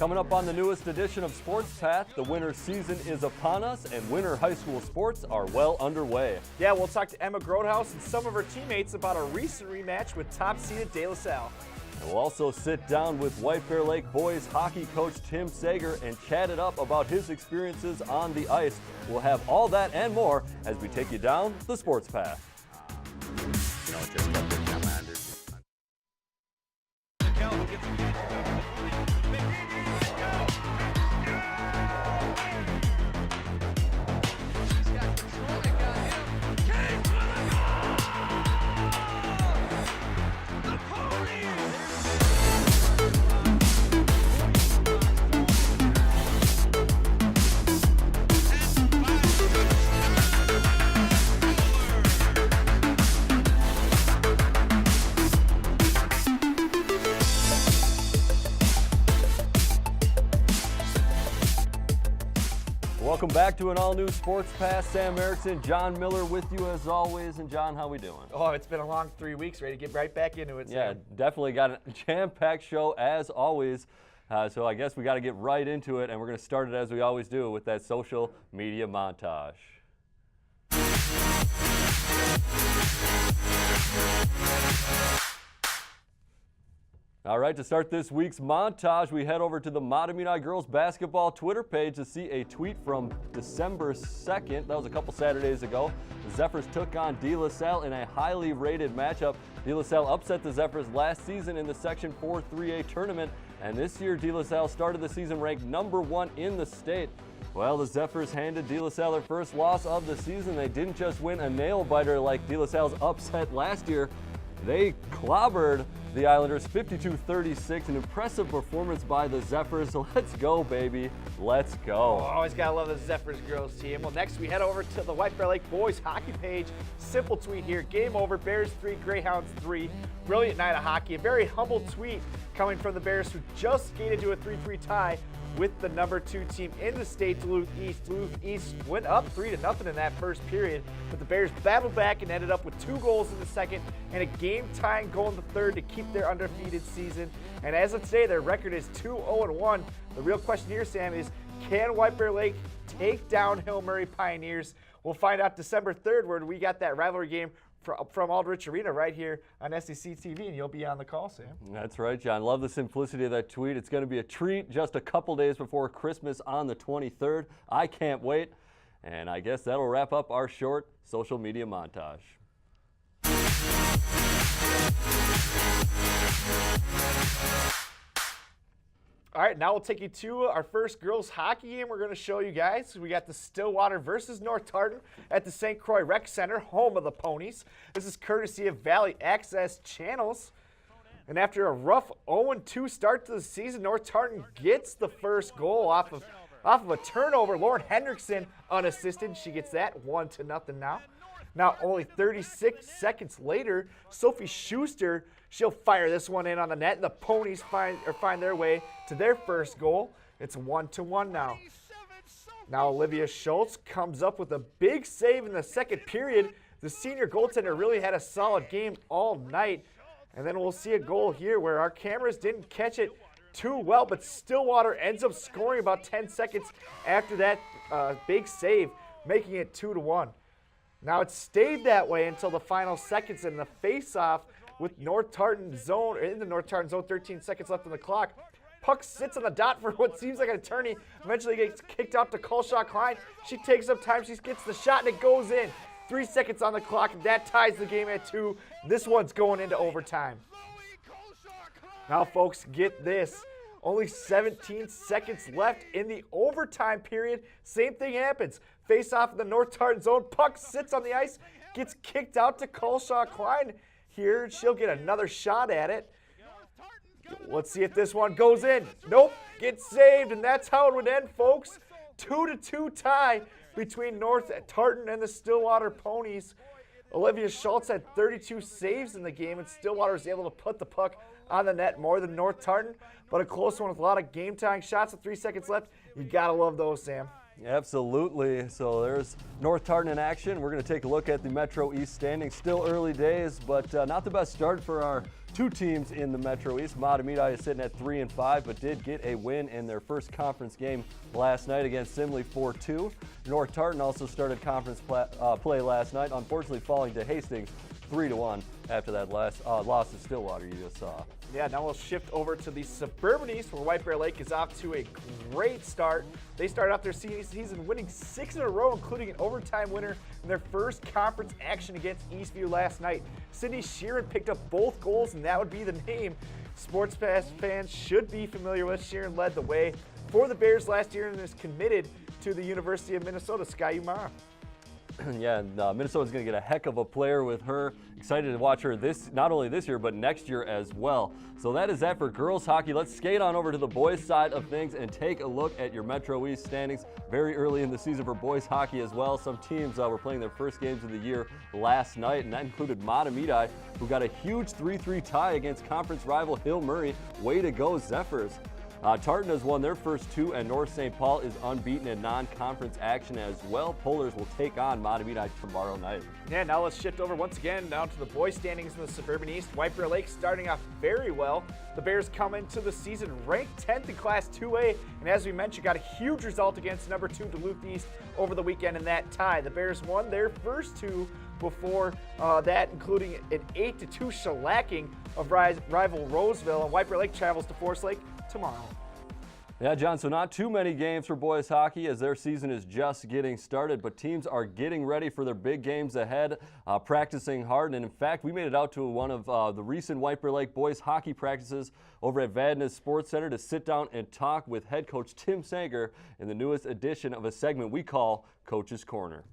Coming up on the newest edition of Sports Path, the winter season is upon us and winter high school sports are well underway. Yeah, we'll talk to Emma Grotehouse and some of her teammates about a recent rematch with top-seeded De La Salle. And we'll also sit down with White Bear Lake boys hockey coach Tim Sager and chat it up about his experiences on the ice. We'll have all that and more as we take you down the Sports Path. Welcome back to an all-new Sports Pass. Sam Erickson, John Miller with you as always. And John, how we doing? Oh, it's been a long 3 weeks. Ready to get right back into it, Sam. Yeah, definitely got a jam-packed show as always. So I guess we got to get right into it, and we're going to start it as we always do with that social media montage. All right, to start this week's montage, we head over to the Matamini girls basketball Twitter page to see a tweet from December 2nd. That was a couple Saturdays ago. The Zephyrs took on De La Salle in a highly rated matchup. De La Salle upset the Zephyrs last season in the Section 4 3A tournament, and this year De La Salle started the season ranked #1 in the state. Well, the Zephyrs handed De La Salle their first loss of the season. They didn't just win a nail-biter like De La Salle's upset last year. They clobbered the Islanders 52-36, an impressive performance by the Zephyrs. So let's go, baby. Let's go. Oh, always got to love the Zephyrs girls team. Well, next we head over to the White Bear Lake boys hockey page. Simple tweet here. Game over. Bears 3, Greyhounds 3. Brilliant night of hockey. A very humble tweet coming from the Bears, who just skated to a 3-3 tie with the #2 team in the state, Duluth East. Duluth East went up 3-0 in that first period, but the Bears battled back and ended up with 2 goals in the second and a game-tying goal in the third to keep their undefeated season. And as of today, their record is 2-0-1. The real question here, Sam, is can White Bear Lake take down Hill Murray Pioneers? We'll find out December 3rd, where we got that rivalry game from Aldrich Arena right here on SEC TV, and you'll be on the call, Sam. That's right, John. Love the simplicity of that tweet. It's going to be a treat just a couple days before Christmas on the 23rd. I can't wait. And I guess that'll wrap up our short social media montage. All right, now we'll take you to our first girls hockey game we're going to show you guys. We got the Stillwater versus North Tartan at the St. Croix Rec Center, home of the Ponies. This is courtesy of Valley Access Channels. And after a rough 0-2 start to the season, North Tartan gets the first goal off of a turnover. Lauren Hendrickson unassisted. She gets that 1-0 now. Now, only 36 seconds later, Sophie Schuster, she'll fire this one in on the net, and the Ponies find their way to their first goal. It's 1-1 now. Now, Olivia Schultz comes up with a big save in the second period. The senior goaltender really had a solid game all night. And then we'll see a goal here where our cameras didn't catch it too well, but Stillwater ends up scoring about 10 seconds after that big save, making it 2-1. Now, it stayed that way until the final seconds in the face-off with North Tartan zone, in the North Tartan zone, 13 seconds left on the clock. Puck sits on the dot for what seems like an attorney, eventually gets kicked out to Colshaw Klein. She takes up time, she gets the shot, and it goes in. 3 seconds on the clock, and that ties the game at 2. This one's going into overtime. Now, folks, get this. Only 17 seconds left in the overtime period. Same thing happens. Face off in the North Tartan zone. Puck sits on the ice, gets kicked out to Colshaw Klein. Here, she'll get another shot at it. Let's see if this one goes in. Nope, gets saved, and that's how it would end, folks. 2-2 tie between North Tartan and the Stillwater Ponies. Olivia Schultz had 32 saves in the game, and Stillwater was able to put the puck on the net more than North Tartan, but a close one with a lot of game-tying shots with 3 seconds left. You got to love those, Sam. Absolutely. So there's North Tartan in action. We're going to take a look at the Metro East standings. Still early days, but not the best start for our two teams in the Metro East. Matamidi is sitting at 3-5, but did get a win in their first conference game last night against Simley 4-2. North Tartan also started conference play last night, unfortunately falling to Hastings 3-1 after that last loss to Stillwater you just saw. Yeah, now we'll shift over to the Suburban East, where White Bear Lake is off to a great start. They started off their season winning 6 in a row, including an overtime winner in their first conference action against Eastview last night. Cindy Sheeran picked up both goals, and that would be the name Sports Pass fans should be familiar with. Sheeran led the way for the Bears last year and is committed to the University of Minnesota, Sky Umar. Yeah, and Minnesota's going to get a heck of a player with her. Excited to watch her not only this year, but next year as well. So that is that for girls hockey. Let's skate on over to the boys side of things and take a look at your Metro East standings. Very early in the season for boys hockey as well. Some teams were playing their first games of the year last night, and that included Matamidi, who got a huge 3-3 tie against conference rival Hill Murray. Way to go, Zephyrs. Tartan has won their first 2, and North St. Paul is unbeaten in non-conference action as well. Polars will take on Matamidi tomorrow night. Yeah, now let's shift over once again down to the boys standings in the Suburban East. White Bear Lake starting off very well. The Bears come into the season ranked 10th in Class 2A, and as we mentioned, got a huge result against number 2 Duluth East over the weekend in that tie. The Bears won their first 2 before that, including an 8-2 shellacking of rival Roseville, and White Bear Lake travels to Forest Lake tomorrow. Yeah, John, so not too many games for boys hockey as their season is just getting started, but teams are getting ready for their big games ahead, practicing hard. And in fact, we made it out to one of the recent White Bear Lake boys hockey practices over at Vadnais Sports Center to sit down and talk with head coach Tim Sager in the newest edition of a segment we call Coach's Corner.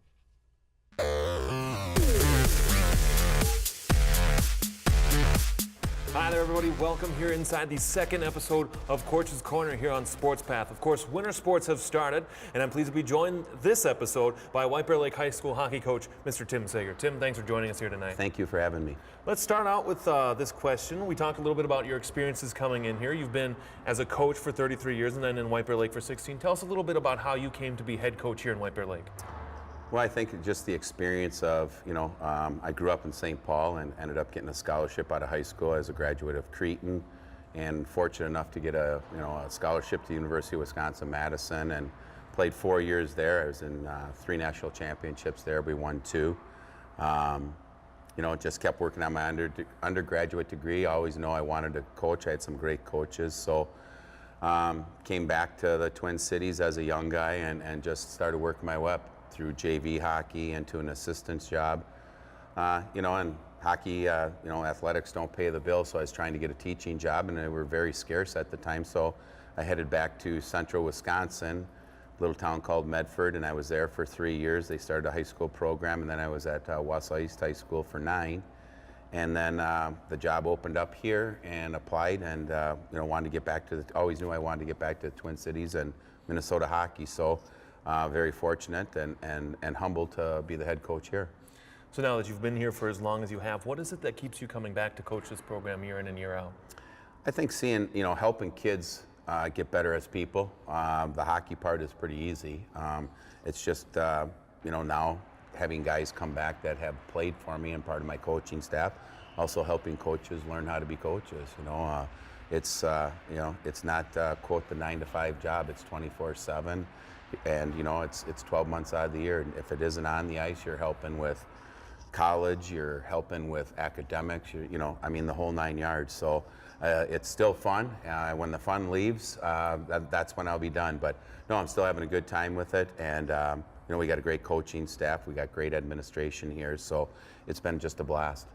Hi there, everybody. Welcome here inside the second episode of Coach's Corner here on Sports Path. Of course, winter sports have started, and I'm pleased to be joined this episode by White Bear Lake High School hockey coach, Mr. Tim Sager. Tim, thanks for joining us here tonight. Thank you for having me. Let's start out with this question. We talked a little bit about your experiences coming in here. You've been as a coach for 33 years and then in White Bear Lake for 16. Tell us a little bit about how you came to be head coach here in White Bear Lake. Well, I think just the experience of, I grew up in St. Paul and ended up getting a scholarship out of high school as a graduate of Cretin, and fortunate enough to get a scholarship to the University of Wisconsin-Madison, and played 4 years there. I was in 3 national championships there. We won 2. Just kept working on my undergraduate degree. I always know I wanted to coach. I had some great coaches, so came back to the Twin Cities as a young guy and just started working my way up through JV hockey into an assistant's job. And hockey, athletics don't pay the bill, so I was trying to get a teaching job, and they were very scarce at the time, so I headed back to central Wisconsin, a little town called Medford, and I was there for 3 years. They started a high school program, and then I was at Wausau East High School for 9. And then the job opened up here and applied, and wanted to get back to always knew I wanted to get back to the Twin Cities and Minnesota hockey, so very fortunate and humbled to be the head coach here. So now that you've been here for as long as you have, what is it that keeps you coming back to coach this program year in and year out? I think seeing, helping kids get better as people. The hockey part is pretty easy. It's just, now having guys come back that have played for me and part of my coaching staff, also helping coaches learn how to be coaches. It's not, quote, the 9-to-5 job. It's 24/7. And, it's 12 months out of the year. And if it isn't on the ice, you're helping with college, you're helping with academics, the whole 9 yards. So it's still fun. When the fun leaves, that's when I'll be done. But no, I'm still having a good time with it. And, we got a great coaching staff. We got great administration here. So it's been just a blast.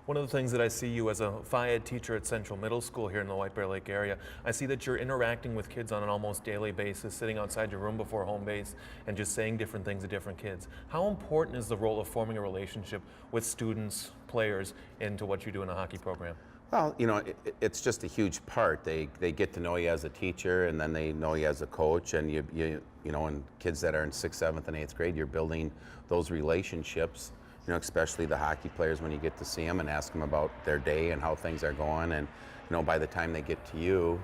One of the things that I see you as a Phi-Ed teacher at Central Middle School here in the White Bear Lake area, I see that you're interacting with kids on an almost daily basis, sitting outside your room before home base and just saying different things to different kids. How important is the role of forming a relationship with students, players, into what you do in a hockey program? Well, it's just a huge part. They get to know you as a teacher, and then they know you as a coach, and and kids that are in 6th, 7th, and 8th grade, you're building those relationships. Especially the hockey players, when you get to see them and ask them about their day and how things are going. And, by the time they get to you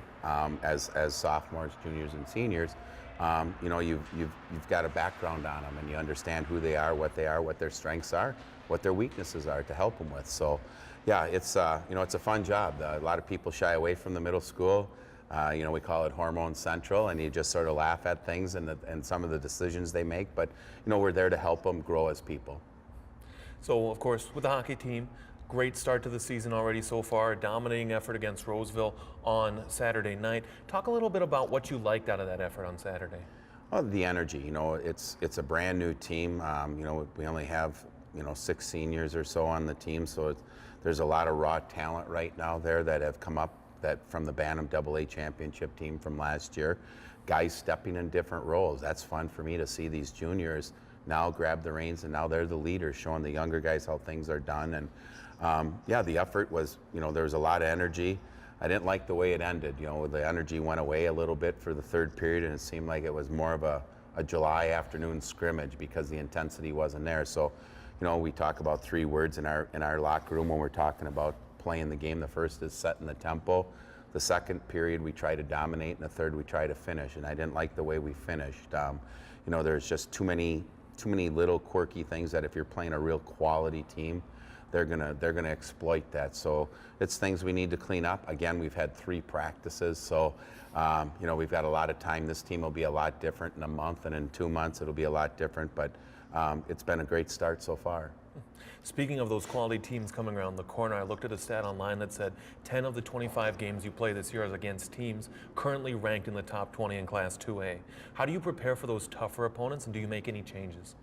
as sophomores, juniors, and seniors, you've got a background on them, and you understand who they are, what their strengths are, what their weaknesses are to help them with. So, yeah, it's a fun job. A lot of people shy away from the middle school. We call it hormone central, and you just sort of laugh at things and some of the decisions they make. But we're there to help them grow as people. So, of course, with the hockey team, great start to the season already so far, a dominating effort against Roseville on Saturday night. Talk a little bit about what you liked out of that effort on Saturday. Well, the energy. It's a brand new team. We only have 6 seniors or so on the team, so there's a lot of raw talent right now there that have come up from the Bantam AA championship team from last year. Guys stepping in different roles. That's fun for me to see these juniors now grab the reins, and now they're the leaders, showing the younger guys how things are done. And the effort was, there was a lot of energy. I didn't like the way it ended. The energy went away a little bit for the third period, and it seemed like it was more of a July afternoon scrimmage because the intensity wasn't there. So, we talk about 3 words in our locker room when we're talking about playing the game. The first is setting the tempo. The second period we try to dominate, and the third we try to finish. And I didn't like the way we finished. There's just too many little quirky things that if you're playing a real quality team, they're gonna exploit that. So it's things we need to clean up. Again, we've had 3 practices, so we've got a lot of time. This team will be a lot different in a month, and in 2 months it'll be a lot different. But it's been a great start so far. Speaking of those quality teams coming around the corner, I looked at a stat online that said 10 of the 25 games you play this year is against teams currently ranked in the top 20 in Class 2A. How do you prepare for those tougher opponents, and do you make any changes?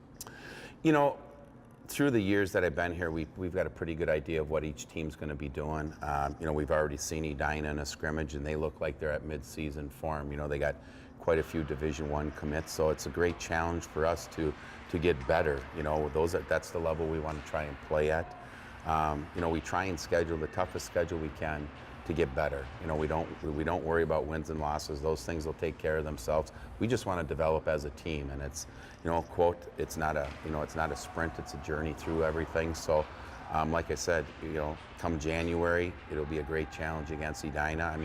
Through the years that I've been here, we've got a pretty good idea of what each team's going to be doing. We've already seen Edina in a scrimmage, and they look like they're at mid-season form. They got quite a few Division I commits, so it's a great challenge for us to get better. That's the level we want to try and play at. We try and schedule the toughest schedule we can to get better. We don't worry about wins and losses. Those things will take care of themselves. We just want to develop as a team, and it's quote, it's not a sprint, it's a journey through everything. So like I said, come January, it'll be a great challenge against Edina.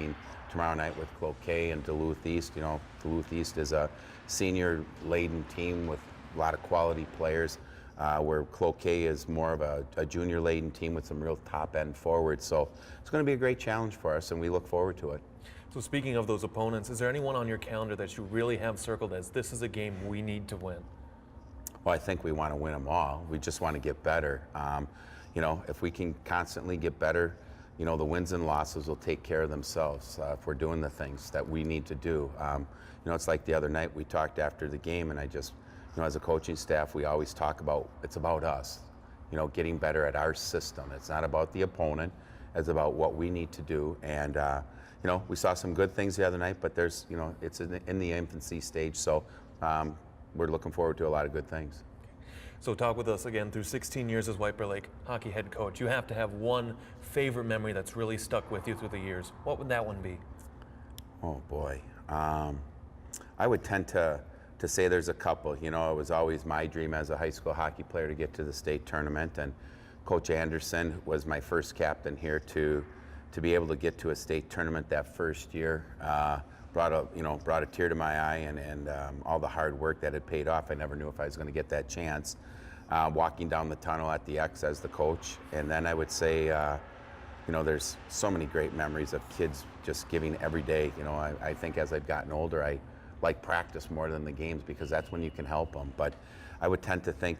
Tomorrow night with Cloquet and Duluth East. Duluth East is a senior-laden team with a lot of quality players, where Cloquet is more of a junior-laden team with some real top-end forwards. So it's going to be a great challenge for us, and we look forward to it. So speaking of those opponents, is there anyone on your calendar that you really have circled as this is a game we need to win? Well, I think we want to win them all. We just want to get better. If we can constantly get better, the wins and losses will take care of themselves if we're doing the things that we need to do. It's like the other night we talked after the game, and I just, as a coaching staff, we always talk about, it's about us, getting better at our system. It's not about the opponent. It's about what we need to do. And, we saw some good things the other night, but there's, it's in the infancy stage. So we're looking forward to a lot of good things. So talk with us again through 16 years as White Bear Lake hockey head coach. You have to have one favorite memory that's really stuck with you through the years. What would that one be? Oh boy, I would tend to say there's a couple. It was always my dream as a high school hockey player to get to the state tournament, and Coach Anderson was my first captain here to be able to get to a state tournament that first year. Brought a tear to my eye, and all the hard work that had paid off. I never knew if I was going to get that chance. Walking down the tunnel at the X as the coach, and then I would say, there's so many great memories of kids just giving every day. I think as I've gotten older, I like practice more than the games because that's when you can help them. But I would tend to think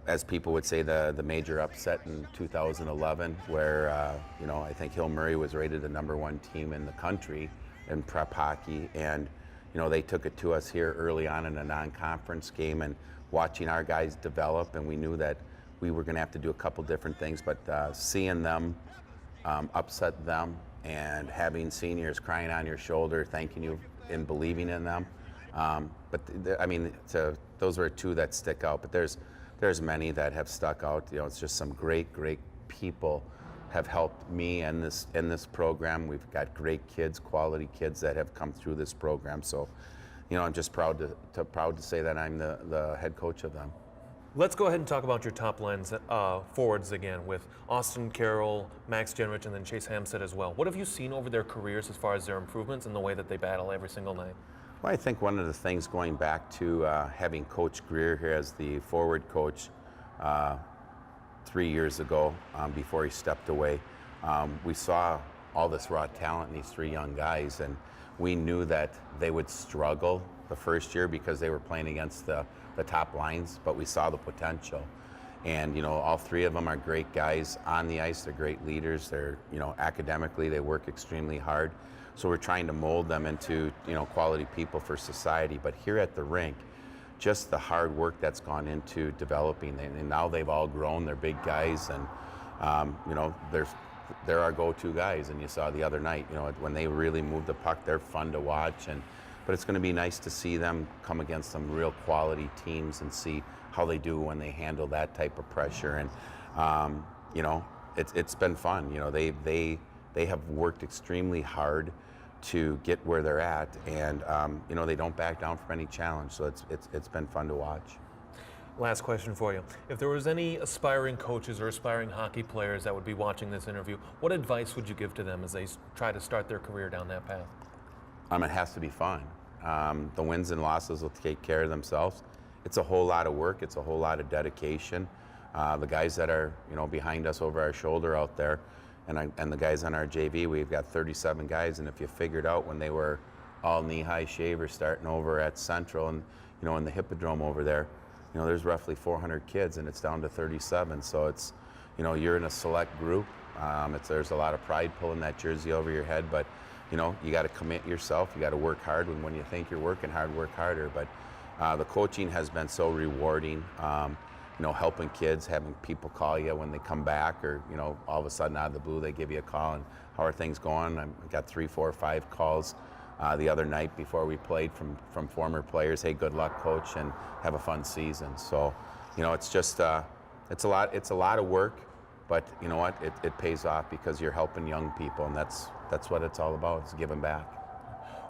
as people would say, the major upset in 2011, where I think Hill Murray was rated the #1 team in the country in prep hockey, and they took it to us here early on in a non-conference game, and watching our guys develop, and we knew that we were going to have to do a couple different things, but seeing them upset them and having seniors crying on your shoulder, thanking you and believing in them. Those were 2 that stick out, but there's many that have stuck out. It's just some great people have helped me in this program. We've got great kids, quality kids that have come through this program. So, I'm just proud to say that I'm the head coach of them. Let's go ahead and talk about your top lines forwards again with Austin Carroll, Max Jenrich, and then Chase Hampstead as well. What have you seen over their careers as far as their improvements and the way that they battle every single night? Well, I think one of the things going back to having Coach Greer here as the forward coach 3 years ago, before he stepped away, we saw all this raw talent in these three young guys, and we knew that they would struggle the first year because they were playing against the top lines, but we saw the potential. And, you know, all three of them are great guys on the ice. They're great leaders. They're, you know, academically, they work extremely hard. So we're trying to mold them into, you know, quality people for society. But here at the rink, just the hard work that's gone into developing, and now they've all grown. They're big guys, and, you know, they're our go-to guys. And you saw the other night, you know, when they really move the puck, they're fun to watch. But it's going to be nice to see them come against some real quality teams and see how they do when they handle that type of pressure. And you know, it's been fun. You know, they have worked extremely hard to get where they're at, and you know, they don't back down from any challenge. So it's been fun to watch. Last question for you. If there was any aspiring coaches or aspiring hockey players that would be watching this interview, what advice would you give to them as they try to start their career down that path? It has to be fun. The wins and losses will take care of themselves. It's a whole lot of work. It's a whole lot of dedication. The guys that are, you know, behind us over our shoulder out there, and the guys on our JV, we've got 37 guys. And if you figured out when they were all knee-high shavers starting over at Central and, you know, in the Hippodrome over there, you know, there's roughly 400 kids, and it's down to 37. So it's, you know, you're in a select group. There's a lot of pride pulling that jersey over your head, but you know, you got to commit yourself. You got to work hard when you think you're working hard, work harder. But the coaching has been so rewarding. You know, helping kids, having people call you when they come back, or, you know, all of a sudden out of the blue they give you a call and how are things going? I got 3, 4, 5 calls the other night before we played from former players. Hey, good luck, coach, and have a fun season. So, you know, it's just it's a lot of work. But you know what? It pays off because you're helping young people, and that's what it's all about. It's giving back.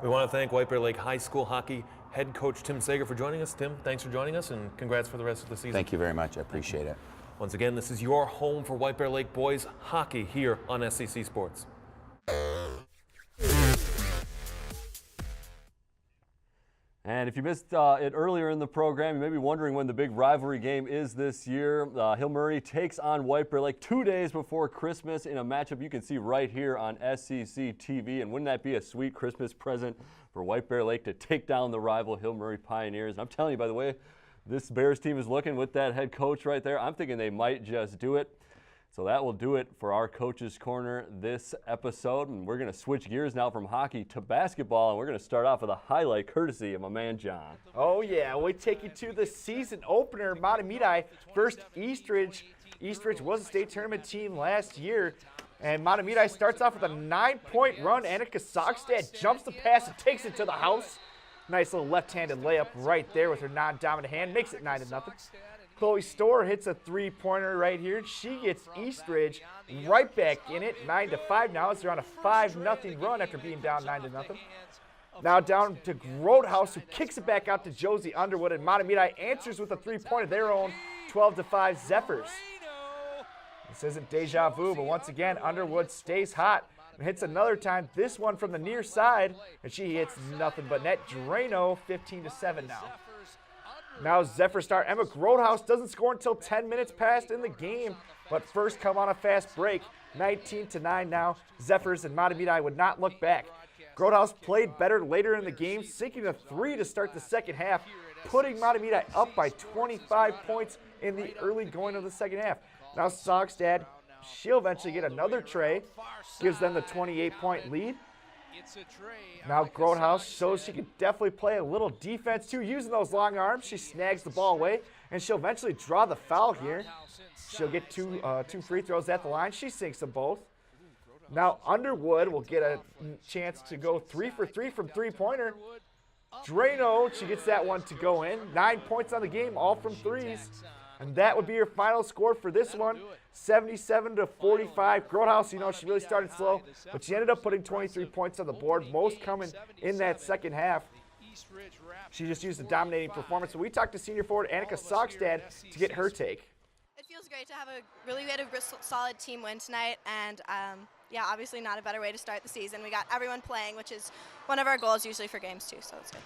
We want to thank White Bear Lake High School hockey head coach Tim Sager for joining us. Tim, thanks for joining us, and congrats for the rest of the season. Thank you very much. I appreciate it. Once again, this is your home for White Bear Lake boys hockey here on SCC Sports. And if you missed it earlier in the program, you may be wondering when the big rivalry game is this year. Hill Murray takes on White Bear Lake 2 days before Christmas in a matchup you can see right here on SCC TV. And wouldn't that be a sweet Christmas present for White Bear Lake to take down the rival Hill Murray Pioneers? And I'm telling you, by the way, this Bears team is looking with that head coach right there. I'm thinking they might just do it. So that will do it for our Coach's Corner this episode. And we're going to switch gears now from hockey to basketball. And we're going to start off with a highlight courtesy of my man, John. Oh, yeah. We take you to the season opener. Matamidi first Eastridge. Eastridge was a state tournament team last year. And Matamidi starts off with a 9-point run. Annika Sockstad jumps the pass and takes it to the house. Nice little left-handed layup right there with her non-dominant hand. Makes it 9-0. Chloe Storr hits a three-pointer right here. She gets Eastridge right back in it, 9-5 now as they're on a 5-0 run after being down 9-0. Now down to Roadhouse, who kicks it back out to Josie Underwood, and Matamidi answers with a three-pointer of their own, 12-5 Zephyrs. This isn't deja vu, but once again, Underwood stays hot and hits another time, this one from the near side, and she hits nothing but net. Drano 15-7 now. Now Zephyr star Emma Grodehouse doesn't score until 10 minutes past in the game, but first come on a fast break. 19-9 now. Zephyrs and Matamidi would not look back. Grodehouse played better later in the game, sinking a 3 to start the second half, putting Matamidi up by 25 points in the early going of the second half. Now Sockstad, she'll eventually get another tray, gives them the 28-point lead. Now Grodehouse shows she can definitely play a little defense too. Using those long arms, she snags the ball away, and she'll eventually draw the foul here. She'll get two free throws at the line. She sinks them both. Now Underwood will get a chance to go 3 for 3 from three-pointer. Drano, she gets that one to go in. 9 points on the game, all from threes. And that would be your final score for this one, 77-45. Grodehouse, you know, she really started slow, but she ended up putting 23 points on the board, most coming in that second half. She just used a dominating performance. So we talked to senior forward Annika Sockstad to get her take. It feels great to have we had a solid team win tonight, and yeah, obviously not a better way to start the season. We got everyone playing, which is one of our goals usually for games too, so it's good.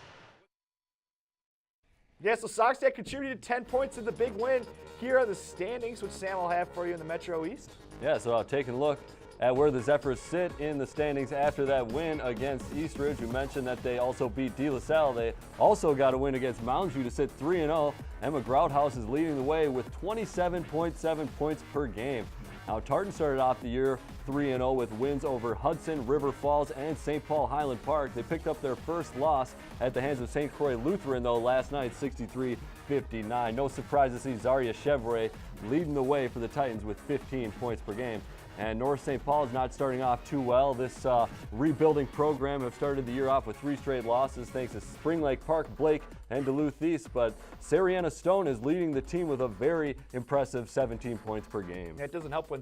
Yeah, so Saugstad contributed 10 points in the big win. Here are the standings, which Sam will have for you in the Metro East. Yeah, so taking a look at where the Zephyrs sit in the standings after that win against Eastridge. We mentioned that they also beat De La Salle. They also got a win against Mountain View to sit 3-0. Emma Grouthouse is leading the way with 27.7 points per game. Now, Tartan started off the year 3-0 with wins over Hudson, River Falls, and St. Paul Highland Park. They picked up their first loss at the hands of St. Croix Lutheran, though, last night, 63-59. No surprise to see Zaria Chevrolet leading the way for the Titans with 15 points per game. And North St. Paul is not starting off too well. This rebuilding program have started the year off with 3 straight losses thanks to Spring Lake Park, Blake, and Duluth East. But Sariana Stone is leading the team with a very impressive 17 points per game. It doesn't help when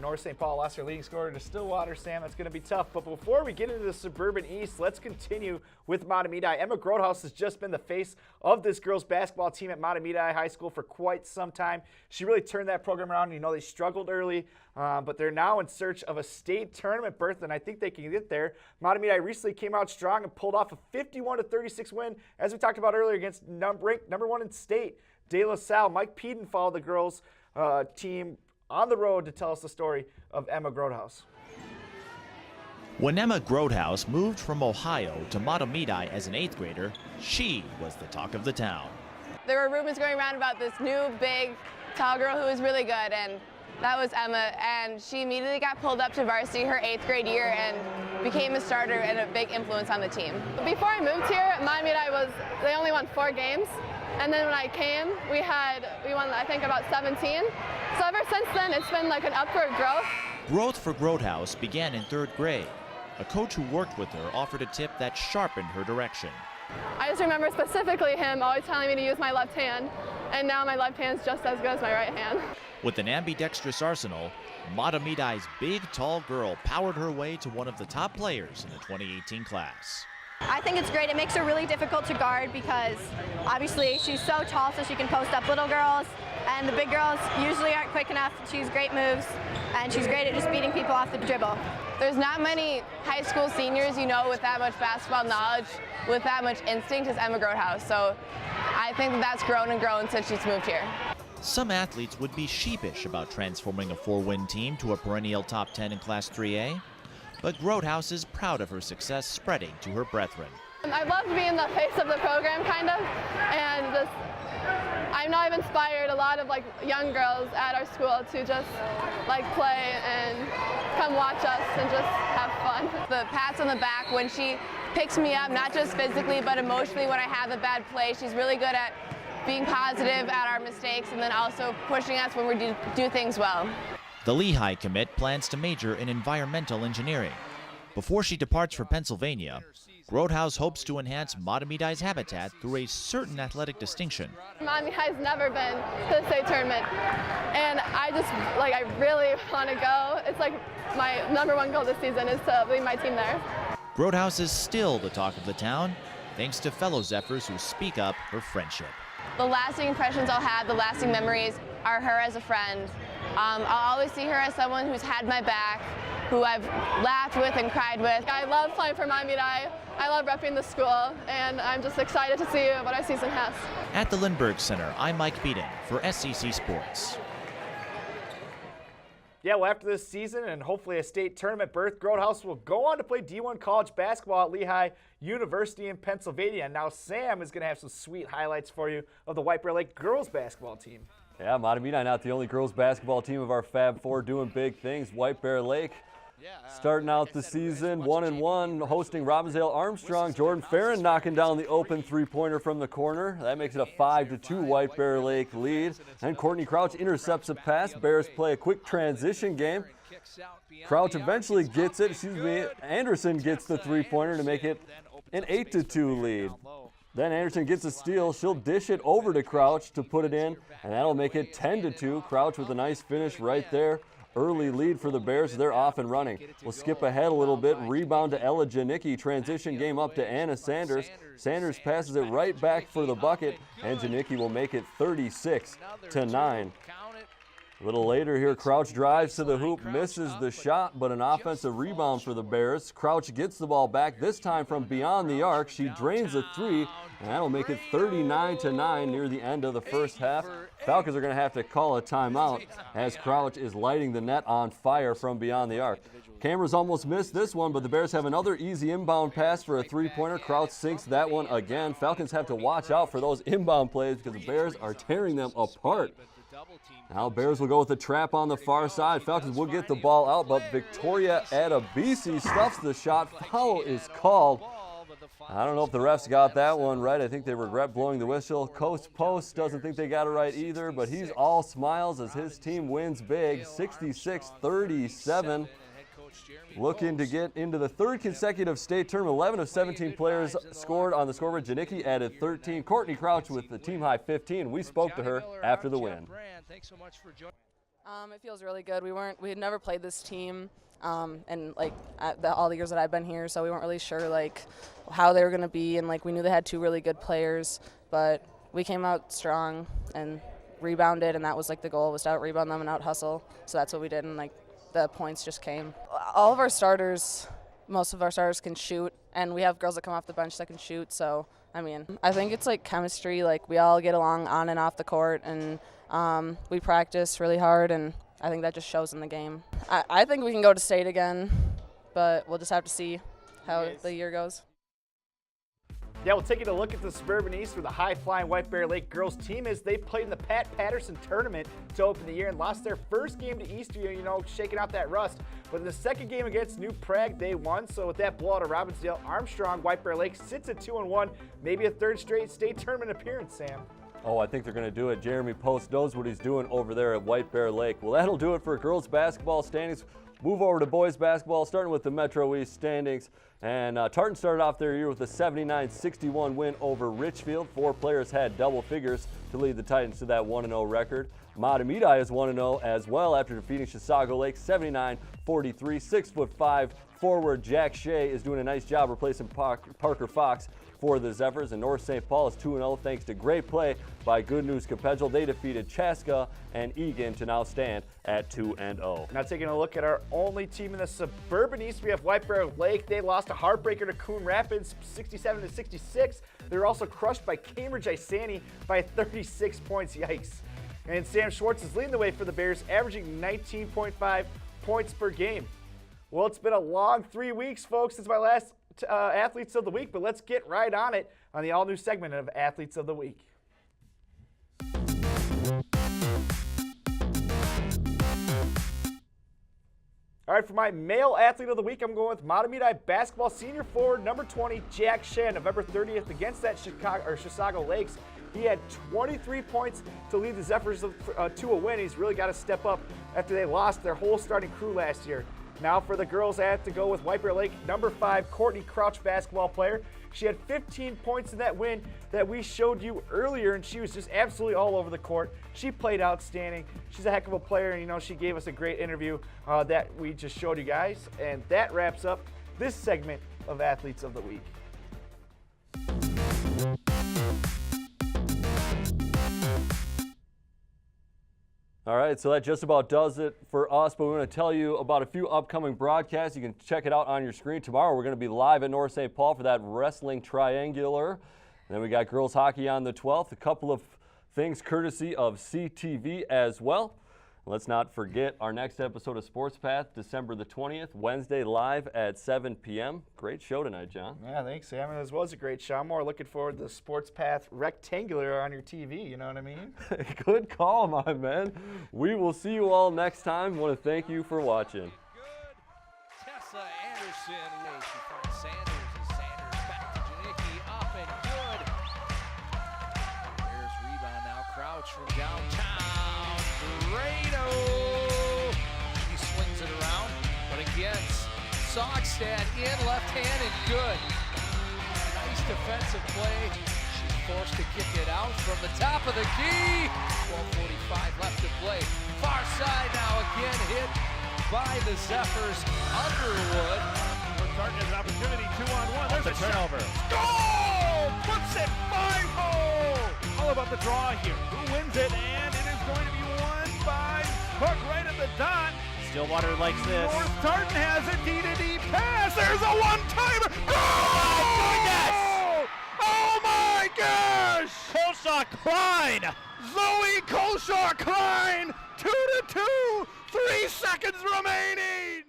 North St. Paul lost their leading scorer to Stillwater, Sam. That's going to be tough. But before we get into the Suburban East, let's continue with Matamidi. Emma Grouthouse has just been the face of this girls basketball team at Matamidi High School for quite some time. She really turned that program around. You know, they struggled early, but they're now in search of a state tournament berth, and I think they can get there. Matamidi recently came out strong and pulled off a 51-36 win, as we talked about earlier, against ranked number 1 in state, De La Salle. Mike Peden followed the girls team on the road to tell us the story of Emma Grouthouse. When Emma Grouthouse moved from Ohio to Matamidi as an 8th grader, she was the talk of the town. There were rumors going around about this new, big, tall girl who was really good, and that was Emma, and she immediately got pulled up to varsity her 8th grade year and became a starter and a big influence on the team. Before I moved here, they only won 4 games, and then when I came, we won I think about 17. So ever since then, it's been like an upward growth. Growth for Grouthouse began in 3rd grade. A coach who worked with her offered a tip that sharpened her direction. I just remember specifically him always telling me to use my left hand, and now my left hand's just as good as my right hand. With an ambidextrous arsenal, Matamidi's big, tall girl powered her way to one of the top players in the 2018 class. I think it's great. It makes her really difficult to guard because obviously she's so tall, so she can post up little girls, and the big girls usually aren't quick enough. She's great moves, and she's great at just beating people off the dribble. There's not many high school seniors, with that much basketball knowledge, with that much instinct as Emma Grouthouse. So I think that's grown and grown since she's moved here. Some athletes would be sheepish about transforming a 4-win team to a perennial top 10 in Class 3A, but Grouthouse is proud of her success spreading to her brethren. I love being the face of the program, kind of, and I know I've inspired a lot of young girls at our school to just play and come watch us and just have fun. The pats on the back when she picks me up, not just physically but emotionally when I have a bad play. She's really good at being positive at our mistakes and then also pushing us when we do things well. The Lehigh commit plans to major in environmental engineering. Before she departs for Pennsylvania, Grouthouse hopes to enhance Matamidi's habitat through a certain athletic distinction. Matamidi's never been to the state tournament, and I really want to go. It's my #1 goal this season is to lead my team there. Grouthouse is still the talk of the town, thanks to fellow Zephyrs who speak up for friendship. The lasting impressions I'll have, the lasting memories, are her as a friend. I'll always see her as someone who's had my back, who I've laughed with and cried with. I love playing for Matamidi. I love repping the school, and I'm just excited to see what our season has. At the Lindbergh Center, I'm Mike Beaton for SEC Sports. Yeah, well, after this season and hopefully a state tournament berth, Grouthouse will go on to play D1 college basketball at Lehigh University in Pennsylvania. And now Sam is going to have some sweet highlights for you of the White Bear Lake girls basketball team. Yeah, Matamidi not the only girls basketball team of our Fab Four doing big things. White Bear Lake starting out the season 1-1, hosting Robbinsdale Armstrong. Jordan Farron knocking down the open three-pointer from the corner. That makes it a 5-2 White Bear Lake lead. And Courtney Crouch intercepts a pass. Bears play a quick transition game. Crouch eventually gets it. Anderson gets the three-pointer to make it an 8-2 lead. Then Anderson gets a steal. She'll dish it over to Crouch to put it in, and that'll make it 10-2. Crouch with a nice finish right there. Early lead for the Bears. They're off and running. We'll skip ahead a little bit. Rebound to Ella Janicki. Transition game up to Anna Sanders. Sanders passes it right back for the bucket, and Janicki will make it 36-9. A little later here, Crouch drives to the hoop, misses the shot, but an offensive rebound for the Bears. Crouch gets the ball back, this time from beyond the arc. She drains a three, and that'll make it 39-9 near the end of the first half. Falcons are going to have to call a timeout as Crouch is lighting the net on fire from beyond the arc. Cameras almost missed this one, but the Bears have another easy inbound pass for a three-pointer. Crouch sinks that one again. Falcons have to watch out for those inbound plays because the Bears are tearing them apart. Now Bears will go with the trap on the far side. Falcons will get the ball out, but Victoria Adebisi stuffs the shot. Foul is called. I don't know if the refs got that one right. I think they regret blowing the whistle. Coast Post doesn't think they got it right either, but he's all smiles as his team wins big, 66-37. Looking to get into the third consecutive state tournament. 11 of 17 players scored on the scoreboard. Janicki added 13. Courtney Crouch with the team high 15. We spoke to her after the win. It feels really good. We had never played this team, and like all the years that I've been here, so we weren't really sure like how they were going to be, and like we knew they had two really good players, but we came out strong and rebounded, and that was like the goal, was to out rebound them and out hustle. So that's what we did, and like the points just came. All of our starters, most of our starters can shoot, and we have girls that come off the bench that can shoot. So I mean, I think it's like chemistry. Like we all get along on and off the court, and we practice really hard, and I think that just shows in the game. I think we can go to state again, but we'll just have to see how the year goes. Yeah, we'll take a look at the Suburban East, where the high-flying White Bear Lake girls team is. They played in the Pat Patterson tournament to open the year and lost their first game to Eastview, you know, shaking out that rust. But in the second game against New Prague, they won. So with that blowout of Robbinsdale, Armstrong, White Bear Lake sits at 2-1, maybe a third straight state tournament appearance, Sam. Oh, I think they're going to do it. Jeremy Post knows what he's doing over there at White Bear Lake. Well, that'll do it for girls basketball standings. Move over to boys basketball, starting with the Metro East standings. And Tartan started off their year with a 79-61 win over Richfield. 4 players had double figures to lead the Titans to that 1-0 record. Matamidi is 1-0 as well after defeating Chisago Lake 79-43. 6'5" forward Jack Shea is doing a nice job replacing Parker Fox for the Zephyrs, and North St. Paul is 2-0 thanks to great play by Good News Capedral. They defeated Chaska and Egan to now stand at 2-0. Now taking a look at our only team in the Suburban East, we have White Bear Lake. They lost a heartbreaker to Coon Rapids, 67-66. They were also crushed by Cambridge Isani by 36 points. Yikes. And Sam Schwartz is leading the way for the Bears, averaging 19.5 points per game. Well, it's been a long 3 weeks, folks, since my last Athletes of the Week, but let's get right on it on the all-new segment of Athletes of the Week. All right, for my male athlete of the week, I'm going with Matamidi basketball senior forward number 20, Jack Shea, November 30th against that Chisago Lakes. He had 23 points to lead the Zephyrs to a win. He's really got to step up after they lost their whole starting crew last year. Now for the girls, I have to go with White Bear Lake, number 5, Courtney Crouch, basketball player. She had 15 points in that win that we showed you earlier, and she was just absolutely all over the court. She played outstanding. She's a heck of a player, and you know, she gave us a great interview that we just showed you guys. And that wraps up this segment of Athletes of the Week. All right, so that just about does it for us, but we want to tell you about a few upcoming broadcasts. You can check it out on your screen. Tomorrow we're going to be live at North St. Paul for that wrestling triangular. And then we got girls hockey on the 12th. A couple of things courtesy of CTV as well. Let's not forget our next episode of Sports Path, December the 20th, Wednesday, live at 7 p.m. Great show tonight, John. Yeah, thanks, Sam. This was a great show. I'm more looking forward to the Sports Path rectangular on your TV, you know what I mean? Good call, my man. We will see you all next time. I want to thank you for watching. Tessa Anderson, she finds Sanders, and Sanders back to Janicki, up and good. There's rebound now, Crouch from downtown. Dorado. She swings it around, but against Sogstad in left hand and good. Nice defensive play. She's forced to kick it out from the top of the key. 12:45 left to play. Far side now again hit by the Zephyrs. Underwood. Tartan has an opportunity, 2-on-1. There's a turnover. Goal! Puts it 5-0! All about the draw here. Who wins it? And it is going to be won by hook right at the dot. Stillwater likes this. North Tartan has a D-to-D pass. There's a one-timer. Oh, Oh my gosh! Colshaw Klein. Zoe Colshaw Klein, 2-2, 3 seconds remaining.